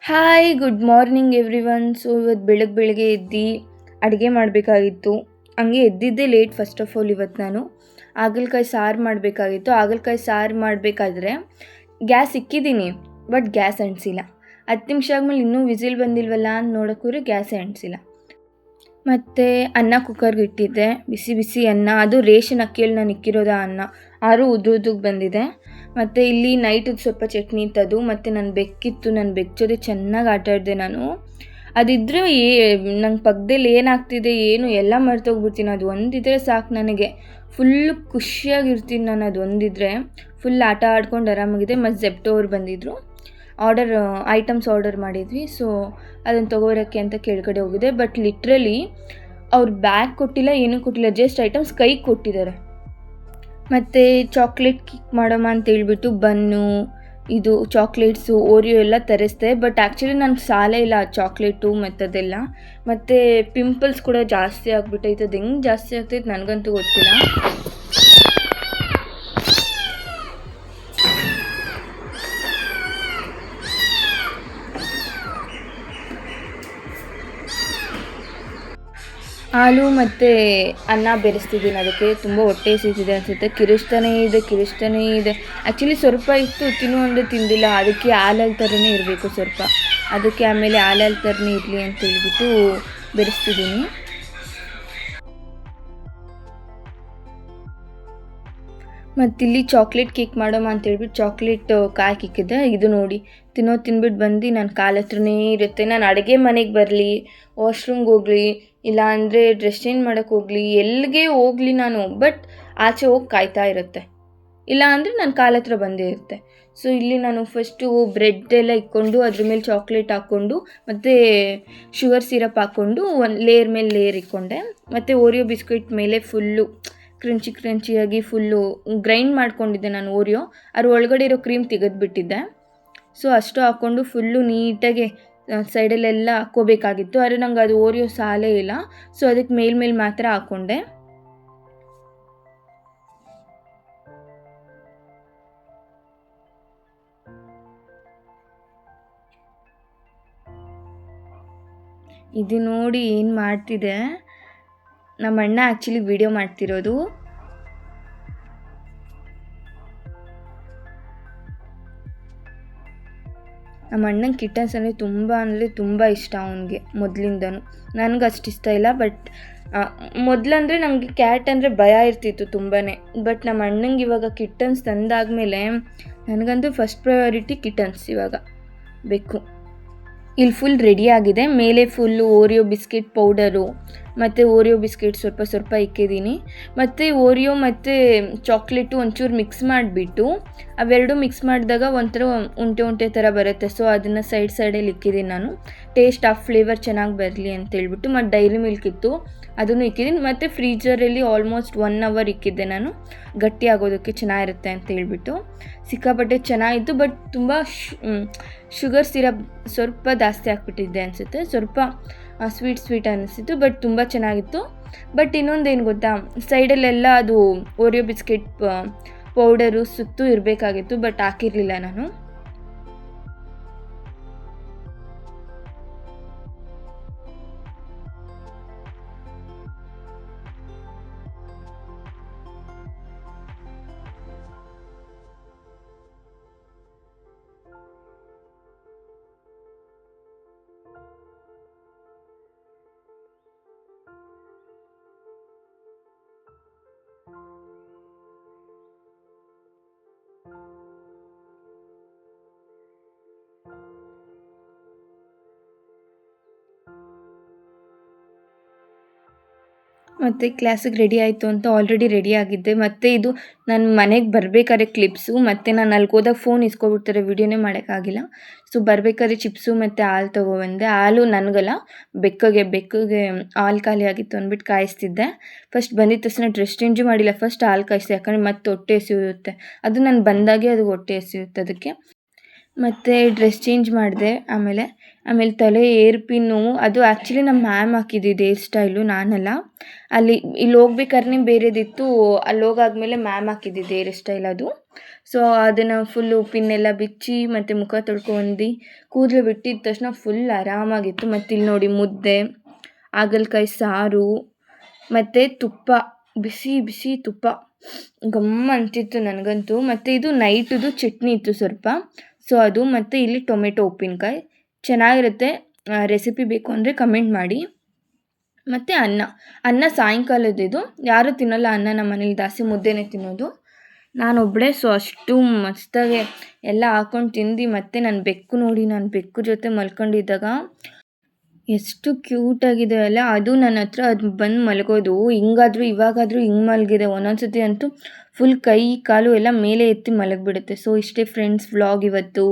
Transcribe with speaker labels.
Speaker 1: Hi good morning everyone. So ಇವತ್ತು ಬೆಳಗ್ಗೆ ಎದ್ದು ಅಡುಗೆ ಮಾಡಬೇಕಾಗಿತ್ತು. ಹಂಗೆ ಎದ್ದಿದ್ದೇ ಲೇಟ್. ಫಸ್ಟ್ ಆಫ್ ಆಲ್ ಇವತ್ತು ನಾನು ಹಾಗಲಕಾಯಿ ಸಾರು ಮಾಡಬೇಕಾಗಿತ್ತು. ಹಾಗಲಕಾಯಿ ಸಾರು ಮಾಡಬೇಕಾದ್ರೆ ಗ್ಯಾಸ್ ಇಕ್ಕಿದ್ದೀನಿ, ಬಟ್ ಗ್ಯಾಸ್ ಅಂಟಿಸಿಲ್ಲ. 10 ನಿಮಿಷ ಆದಮೇಲೆ ಇನ್ನೂ ವಿಸಿಲ್ ಬಂದಿಲ್ವಲ್ಲ ಅಂತ ನೋಡೋಕ್ಕೋದ್ರೆ ಗ್ಯಾಸೇ ಅಂಟಿಸಿಲ್ಲ. ಮತ್ತು ಅನ್ನ ಕುಕ್ಕರ್ಗೆ ಇಟ್ಟಿದ್ದೆ, ಬಿಸಿ ಬಿಸಿ ಅನ್ನ. ಅದು ರೇಷನ್ ಅಕ್ಕಿಯಲ್ಲಿ ನಾನು ಇಕ್ಕಿರೋದು ಅನ್ನ, ಆರು ಉದ್ದುದ್ದಕ್ಕೆ ಬಂದಿದೆ. ಮತ್ತು ಇಲ್ಲಿ ನೈಟದ್ದು ಸ್ವಲ್ಪ ಚಟ್ನಿ ಇತ್ತದು. ಮತ್ತು ನನ್ನ ಬೆಕ್ಕಿತ್ತು, ನನ್ನ ಬೆಕ್ಕ ಜೊತೆ ಚೆನ್ನಾಗಿ ಆಟ ಆಡಿದೆ ನಾನು. ಅದಿದ್ದರೆ ನಂಗೆ ಪಕ್ಕದಲ್ಲಿ ಏನಾಗ್ತಿದೆ ಏನು ಎಲ್ಲ ಮರ್ತೋಗ್ಬಿಡ್ತೀನಿ. ಅದು ಒಂದಿದ್ರೆ ಸಾಕು ನನಗೆ. ಫುಲ್ಲು ಖುಷಿಯಾಗಿರ್ತೀನಿ ನಾನು. ಅದು ಒಂದಿದ್ರೆ ಫುಲ್ ಆಟ ಆಡ್ಕೊಂಡು ಆರಾಮಾಗಿದೆ. ಮತ್ತು ಜೆಪ್ಟೋ ಅವ್ರು ಬಂದಿದ್ದರು, ಐಟಮ್ಸ್ ಆರ್ಡರ್ ಮಾಡಿದ್ವಿ. ಸೊ ಅದನ್ನು ತೊಗೊಬರೋಕ್ಕೆ ಅಂತ ಕೆಳಗಡೆ ಹೋಗಿದೆ. ಬಟ್ ಲಿಟ್ರಲಿ ಅವ್ರು ಬ್ಯಾಗ್ ಕೊಟ್ಟಿಲ್ಲ, ಏನೂ ಕೊಟ್ಟಿಲ್ಲ, ಜಸ್ಟ್ ಐಟಮ್ಸ್ ಕೈಗೆ ಕೊಟ್ಟಿದ್ದಾರೆ. ಮತ್ತು ಚಾಕ್ಲೇಟ್ ಕೇಕ್ ಮಾಡೋಣ ಅಂತೇಳ್ಬಿಟ್ಟು ಬನ್ನು, ಇದು ಚಾಕ್ಲೇಟ್ಸು, ಓರಿಯೋ ಎಲ್ಲ ತರಿಸ್ದೆ. ಬಟ್ ಆ್ಯಕ್ಚುಲಿ ನನಗೆ ಸಾಲೇ ಇಲ್ಲ ಆ ಚಾಕ್ಲೇಟು ಮತ್ತದೆಲ್ಲ. ಮತ್ತು ಪಿಂಪಲ್ಸ್ ಕೂಡ ಜಾಸ್ತಿ ಆಗಿಬಿಟ್ಟೈತೆ. ಅದು ಹೆಂಗೆ ಜಾಸ್ತಿ ಆಗ್ತೈತೆ ನನಗಂತೂ ಗೊತ್ತಿಲ್ಲ. ಹಾಲು ಮತ್ತು ಅನ್ನ ಬೆರೆಸ್ತಿದ್ದೀನಿ. ಅದಕ್ಕೆ ತುಂಬ ಹೊಟ್ಟೆ ಹಸಿತಿದೆ ಅನಿಸುತ್ತೆ. ಕಿರಿಸ್ತಾನೇ ಇದೆ. ಆ್ಯಕ್ಚುಲಿ ಸ್ವಲ್ಪ ಇತ್ತು, ತಿನ್ನು ಅಂದರೆ ತಿಂದಿಲ್ಲ. ಅದಕ್ಕೆ ಹಾಲಲ್ಲಿ ಥರನೇ ಇರಬೇಕು ಸ್ವಲ್ಪ. ಅದಕ್ಕೆ ಆಮೇಲೆ ಹಾಲಲ್ಲಿ ಥರನೇ ಇರಲಿ ಅಂತ ಹೇಳ್ಬಿಟ್ಟು ಬೆರೆಸ್ತಿದ್ದೀನಿ. ಮತ್ತಿಲ್ಲಿ ಚಾಕ್ಲೇಟ್ ಕೇಕ್ ಮಾಡೋಣ ಅಂತೇಳ್ಬಿಟ್ಟು ಚಾಕ್ಲೇಟ್ ಕಾಯ್ಕೆ ಇಕ್ಕಿದ್ದೆ. ಇದು ನೋಡಿ, ತಿನ್ಬಿಟ್ಟು ಬಂದು ನನ್ನ ಕಾಲ ಹತ್ರನೇ ಇರುತ್ತೆ. ನಾನು ಅಡುಗೆ ಮನೆಗೆ ಬರಲಿ, ವಾಶ್ರೂಮ್ಗೆ ಹೋಗಲಿ, ಇಲ್ಲ ಅಂದರೆ ಡ್ರೆಸ್ ಚೇಂಜ್ ಮಾಡೋಕ್ಕೆ ಹೋಗಲಿ, ಎಲ್ಲಿಗೆ ಹೋಗಲಿ ನಾನು, ಬಟ್ ಆಚೆ ಹೋಗಿ ಕಾಯ್ತಾ ಇರುತ್ತೆ. ಇಲ್ಲ ಅಂದರೆ ನನ್ನ ಕಾಲ ಹತ್ರ ಬಂದೇ ಇರುತ್ತೆ. ಸೊ ಇಲ್ಲಿ ನಾನು ಫಸ್ಟು ಬ್ರೆಡ್ ಎಲ್ಲ ಇಕ್ಕೊಂಡು ಅದ್ರ ಮೇಲೆ ಚಾಕ್ಲೇಟ್ ಹಾಕ್ಕೊಂಡು ಮತ್ತು ಶುಗರ್ ಸಿರಪ್ ಹಾಕ್ಕೊಂಡು ಒಂದು ಲೇಯರ್ ಮೇಲೆ ಲೇಯರ್ ಇಕ್ಕೊಂಡೆ. ಮತ್ತು ಓರಿಯೋ ಬಿಸ್ಕೆಟ್ ಮೇಲೆ ಫುಲ್ಲು ಕ್ರಂಚಿಯಾಗಿ ಫುಲ್ಲು ಗ್ರೈಂಡ್ ಮಾಡ್ಕೊಂಡಿದ್ದೆ ನಾನು ಓರಿಯೋ. ಅದ್ರ ಒಳಗಡೆ ಇರೋ ಕ್ರೀಮ್ ತೆಗೆದುಬಿಟ್ಟಿದ್ದೆ. ಸೊ ಅಷ್ಟು ಹಾಕ್ಕೊಂಡು ಫುಲ್ಲು ನೀಟಾಗಿ ಸೈಡಲ್ಲೆಲ್ಲ ಹಾಕ್ಕೋಬೇಕಾಗಿತ್ತು. ಆದರೆ ನಂಗೆ ಅದು ಓರಿಯೋ ಸಾಲೇ ಇಲ್ಲ. ಸೊ ಅದಕ್ಕೆ ಮೇಲ್ಮೇಲೆ ಮಾತ್ರ ಹಾಕ್ಕೊಂಡೆ. ಇದು ನೋಡಿ ಏನು ಮಾಡ್ತಿದೆ, ನಮ್ಮ ಅಣ್ಣ ಆ್ಯಕ್ಚುಲಿ ವಿಡಿಯೋ ಮಾಡ್ತಿರೋದು. ನಮ್ಮ ಅಣ್ಣಂಗೆ ಕಿಟನ್ಸ್ ಅಂದರೆ ತುಂಬ ಇಷ್ಟ ಅವನಿಗೆ ಮೊದಲಿಂದನೂ. ನನಗೆ ಅಷ್ಟು ಇಷ್ಟ ಇಲ್ಲ. ಬಟ್ ಮೊದಲಂದರೆ ನನಗೆ ಕ್ಯಾಟ್ ಅಂದರೆ ಭಯ ಇರ್ತಿತ್ತು ತುಂಬಾ. ಬಟ್ ನಮ್ಮ ಅಣ್ಣಂಗೆ ಇವಾಗ ಕಿಟನ್ಸ್ ತಂದಾದಮೇಲೆ ನನಗಂತೂ ಫಸ್ಟ್ ಪ್ರಯಾರಿಟಿ ಕಿಟನ್ಸ್ ಇವಾಗ ಬೇಕು. ಇಲ್ಲಿ ಫುಲ್ ರೆಡಿಯಾಗಿದೆ. ಮೇಲೆ ಫುಲ್ಲು ಓರಿಯೋ ಬಿಸ್ಕೆಟ್ ಪೌಡರು ಮತ್ತು ಓರಿಯೋ ಬಿಸ್ಕೆಟ್ ಸ್ವಲ್ಪ ಇಕ್ಕಿದ್ದೀನಿ. ಮತ್ತು ಓರಿಯೋ ಮತ್ತು ಚಾಕ್ಲೇಟು ಒಂಚೂರು ಮಿಕ್ಸ್ ಮಾಡಿಬಿಟ್ಟು ಅವೆರಡು ಮಿಕ್ಸ್ ಮಾಡಿದಾಗ ಒಂಥರ ಉಂಟೆ ಥರ ಬರುತ್ತೆ. ಸೊ ಅದನ್ನು ಸೈಡಲ್ಲಿ ಇಕ್ಕಿದ್ದೀನಿ ನಾನು, ಟೇಸ್ಟ್ ಆ ಫ್ಲೇವರ್ ಚೆನ್ನಾಗಿ ಬರಲಿ ಅಂತೇಳ್ಬಿಟ್ಟು. ಮತ್ತು ಡೈರಿ ಮಿಲ್ಕ್ ಇತ್ತು, ಅದನ್ನು ಇಕ್ಕಿದ್ದೀನಿ. ಮತ್ತು ಫ್ರೀಜರಲ್ಲಿ ಆಲ್ಮೋಸ್ಟ್ 1 hour ಇಕ್ಕಿದ್ದೆ ನಾನು, ಗಟ್ಟಿ ಆಗೋದಕ್ಕೆ ಚೆನ್ನಾಗಿರುತ್ತೆ ಅಂತ ಹೇಳ್ಬಿಟ್ಟು. ಸಿಕ್ಕಾಪಟ್ಟೆ ಚೆನ್ನಾಗಿತ್ತು. ಬಟ್ ತುಂಬ ಶುಗರ್ ಸಿರಪ್ ಸ್ವಲ್ಪ ಜಾಸ್ತಿ ಹಾಕ್ಬಿಟ್ಟಿದ್ದೆ ಅನಿಸುತ್ತೆ. ಸ್ವಲ್ಪ ಸ್ವೀಟ್ ಅನ್ನಿಸ್ತಿತ್ತು. ಬಟ್ ತುಂಬ ಚೆನ್ನಾಗಿತ್ತು. ಬಟ್ ಇನ್ನೊಂದೇನು ಗೊತ್ತಾ, ಸೈಡಲ್ಲೆಲ್ಲ ಅದು ಓರಿಯೋ ಬಿಸ್ಕೆಟ್ ಪೌಡರು ಸುತ್ತೂ ಇರಬೇಕಾಗಿತ್ತು, ಬಟ್ ಹಾಕಿರಲಿಲ್ಲ ನಾನು. ಮತ್ತು ಕ್ಲಾಸಿಗೆ ರೆಡಿ ಆಯಿತು ಅಂತ ಆಲ್ರೆಡಿ ರೆಡಿ ಆಗಿದ್ದೆ. ಮತ್ತು ಇದು ನಾನು ಮನೆಗೆ ಬರಬೇಕಾದ್ರೆ ಕ್ಲಿಪ್ಸು, ಮತ್ತು ನಾನು ಅಲ್ಲಿಗೆ ಹೋದಾಗ ಫೋನ್ ಇಸ್ಕೊಬಿಡ್ತಾರೆ, ವೀಡಿಯೋನೇ ಮಾಡೋಕ್ಕಾಗಿಲ್ಲ. ಸೊ ಬರಬೇಕಾದ್ರೆ ಚಿಪ್ಸು ಮತ್ತು ಹಾಲು ತೊಗೊಬಂದೆ. ಹಾಲು ನನಗಲ್ಲ, ಬೆಕ್ಕಿಗೆ ಹಾಲು ಖಾಲಿ ಆಗಿತ್ತು ಅಂದ್ಬಿಟ್ಟು ಕಾಯಿಸ್ತಿದ್ದೆ. ಫಸ್ಟ್ ಬಂದಿದ್ದ ತಕ್ಷಣ ಡ್ರೆಸ್ ಚೇಂಜು ಮಾಡಿಲ್ಲ, ಫಸ್ಟ್ ಹಾಲು ಕಾಯಿಸ್ದೆ. ಯಾಕಂದರೆ ಮತ್ತೆ ಹೊಟ್ಟೆ ಹಸಿಯುತ್ತೆ. ಅದು ನಾನು ಬಂದಾಗೆ ಅದು ಹೊಟ್ಟೆ ಹಸಿಯುತ್ತೆ ಅದಕ್ಕೆ. ಮತ್ತು ಡ್ರೆಸ್ ಚೇಂಜ್ ಮಾಡಿದೆ. ಆಮೇಲೆ ತಲೆ ಏರ್ ಪಿನ್ನು ಅದು ಆ್ಯಕ್ಚುಲಿ ನಮ್ಮ ಮ್ಯಾಮ್ ಹಾಕಿದ್ದಿದ್ದು ಹೇರ್ ಸ್ಟೈಲು, ನಾನಲ್ಲ. ಅಲ್ಲಿ ಇಲ್ಲಿ ಹೋಗ್ಬೇಕಾದ್ರೆ ಬೇರೆದಿತ್ತು, ಅಲ್ಲಿ ಹೋಗಾದ್ಮೇಲೆ ಮ್ಯಾಮ್ ಹಾಕಿದ್ದಿದ್ದು ಹೇರ್ ಸ್ಟೈಲ್ ಅದು. ಸೊ ಅದನ್ನು ಫುಲ್ಲು ಪಿನ್ನೆಲ್ಲ ಬಿಚ್ಚಿ ಮತ್ತು ಮುಖ ತೊಳ್ಕೊಂಡು ಕೂದಲು ಬಿಟ್ಟಿದ ತಕ್ಷಣ ಫುಲ್ ಆರಾಮಾಗಿತ್ತು. ಮತ್ತು ಇಲ್ಲಿ ನೋಡಿ ಮುದ್ದೆ, ಹಾಗಲಕಾಯಿ ಸಾರು ಮತ್ತು ತುಪ್ಪ, ಬಿಸಿ ಬಿಸಿ ತುಪ್ಪ ಗಮ್ಮ ಅಂತಿತ್ತು ನನಗಂತೂ. ಮತ್ತು ಇದು ನೈಟದು ಚಟ್ನಿ ಇತ್ತು ಸ್ವಲ್ಪ, ಸೊ ಅದು. ಮತ್ತು ಇಲ್ಲಿ ಟೊಮೆಟೊ ಉಪ್ಪಿನಕಾಯಿ ಚೆನ್ನಾಗಿರುತ್ತೆ. ರೆಸಿಪಿ ಬೇಕು ಅಂದರೆ ಕಮೆಂಟ್ ಮಾಡಿ. ಮತ್ತು ಅನ್ನ ಸಾಯಂಕಾಲದಿದು. ಯಾರೂ ತಿನ್ನೋಲ್ಲ ಅನ್ನ ನಮ್ಮ ಮನೇಲಿ, ಜಾಸ್ತಿ ಮುದ್ದೆನೇ ತಿನ್ನೋದು, ನಾನೊಬ್ಬಳೇ. ಸೊ ಅಷ್ಟು ಮಸ್ತಾಗೆ ಎಲ್ಲ ಹಾಕ್ಕೊಂಡು ತಿಂದು. ಮತ್ತು ನನ್ನ ಬೆಕ್ಕು ನೋಡಿ, ನಾನು ಬೆಕ್ಕು ಜೊತೆ ಮಲ್ಕೊಂಡಿದ್ದಾಗ ಎಷ್ಟು ಕ್ಯೂಟಾಗಿದೆ ಅಲ್ಲ. ಅದು ನನ್ನ ಹತ್ರ ಅದು ಬಂದು ಮಲಗೋದು. ಹಿಂಗಾದರೂ ಇವಾಗಾದರೂ ಹಿಂಗೆ ಮಲಗಿದೆ. ಒಂದೊಂದು ಸತಿ ಅಂತೂ ಫುಲ್ ಕೈ ಕಾಲು ಎಲ್ಲ ಮೇಲೆ ಎತ್ತಿ ಮಲಗಿಬಿಡುತ್ತೆ. ಸೊ ಇಷ್ಟೇ ಫ್ರೆಂಡ್ಸ್ ವ್ಲಾಗ್ ಇವತ್ತು.